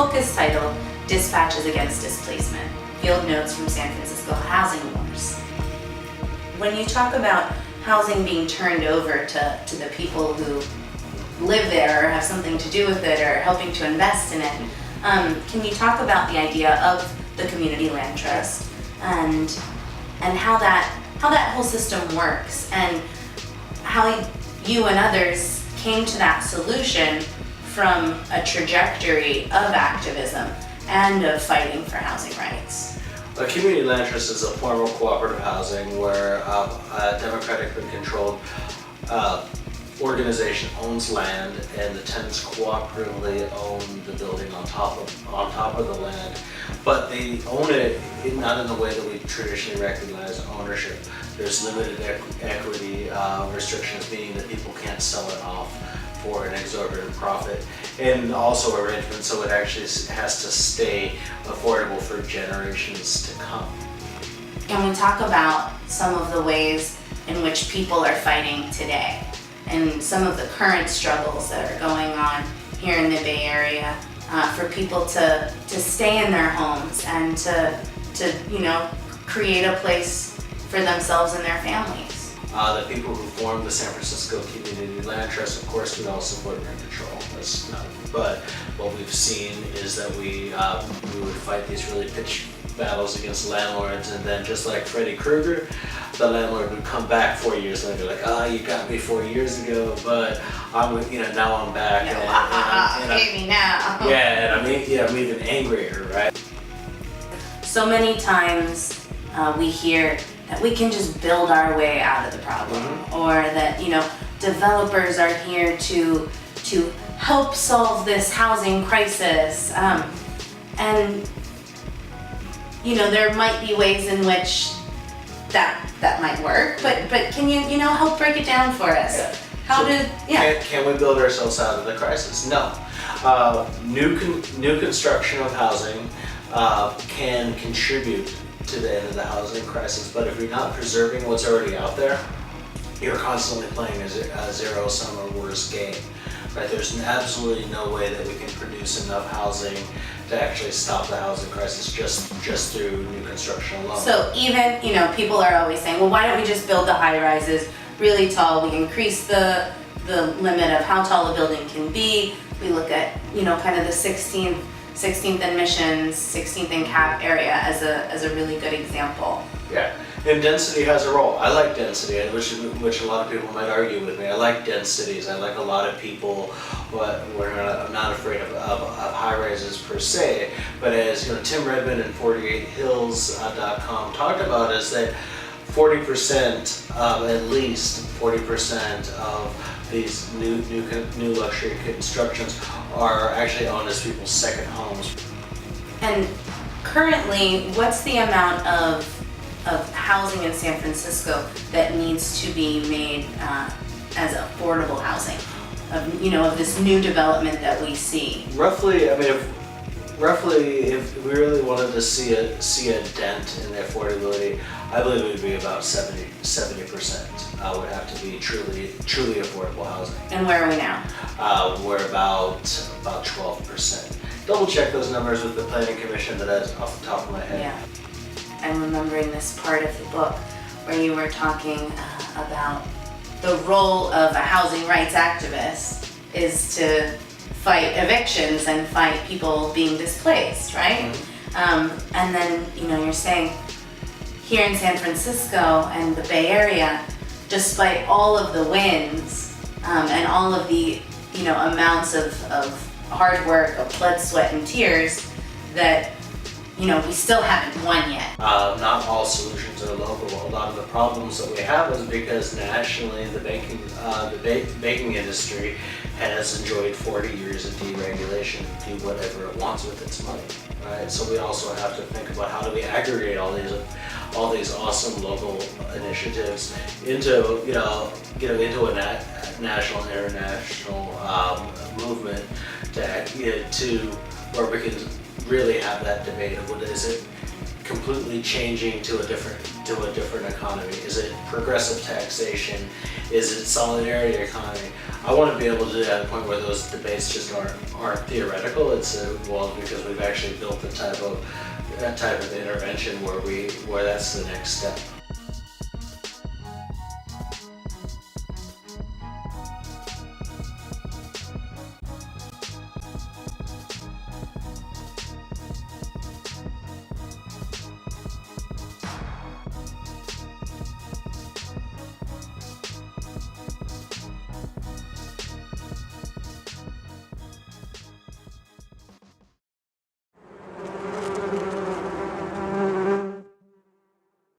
book is titled Dispatches Against Displacement, Field Notes from San Francisco Housing Wars. When you talk about housing being turned over to the people who live there or have something to do with it or helping to invest in it, can you talk about the idea of the Community Land Trust and how that whole system works and how you and others came to that solution from a trajectory of activism and of fighting for housing rights? A community land trust is a form of cooperative housing where a democratically controlled organization owns land and the tenants cooperatively own the building on top of the land, but they own it not in the way that we traditionally recognize ownership. There's limited equity restrictions, meaning that people can't sell it off for an exorbitant profit, and also arrangements so it actually has to stay affordable for generations to come. And we talk about some of the ways in which people are fighting today and some of the current struggles that are going on here in the Bay Area for people to stay in their homes and to create a place for themselves and their families. The people who formed the San Francisco Community Land Trust, of course, we all support rent control. But what we've seen is that we would fight these really pitched battles against landlords, and then just like Freddy Krueger, the landlord would come back 4 years later, like, you got me 4 years ago, but now I'm back. Hate me now. Yeah, and I'm even angrier, right? So many times we hear that we can just build our way out of the problem, or that developers are here to help solve this housing crisis, and there might be ways in which that might work, but can you help break it down for us? Can we build ourselves out of the crisis? No. New construction of housing can contribute to the end of the housing crisis, but if you're not preserving what's already out there, you're constantly playing a zero-sum or worse game. Right? There's absolutely no way that we can produce enough housing to actually stop the housing crisis just through new construction alone. So even, people are always saying, well, why don't we just build the high-rises really tall? We increase the limit of how tall a building can be. We look at, kind of the 16th and Missions, 16th and Cap area as a really good example. Yeah, and density has a role. I like density, which a lot of people might argue with me. I like densities. I like a lot of people I'm not afraid of high rises per se, but as Tim Redmond and 48hills.com talked about, is that 40%, at least 40% of these new luxury constructions are actually owned as people's second homes. And currently, what's the amount of housing in San Francisco that needs to be made as affordable housing, of this new development that we see? Roughly, if we really wanted to see a dent in the affordability, I believe it would be about 70% would have to be truly affordable housing. And where are we now? We're about 12%. Double check those numbers with the Planning Commission, but that's off the top of my head. Yeah. I'm remembering this part of the book where you were talking about the role of a housing rights activist is to fight evictions and fight people being displaced, right? Mm-hmm. And then, you're saying here in San Francisco and the Bay Area, despite all of the wins and all of the, amounts of hard work, of blood, sweat, and tears, that we still haven't won yet. Not all solutions are local. A lot of the problems that we have is because nationally the banking industry has enjoyed 40 years of deregulation to do whatever it wants with its money. Right? So we also have to think about how do we aggregate all these awesome local initiatives into into a national and international movement to where we can really have that debate of what is it completely changing to a different economy? Is it progressive taxation? Is it solidarity economy? I want to be able to do that at a point where those debates just aren't theoretical. It's well, because we've actually built the type of intervention where that's the next step.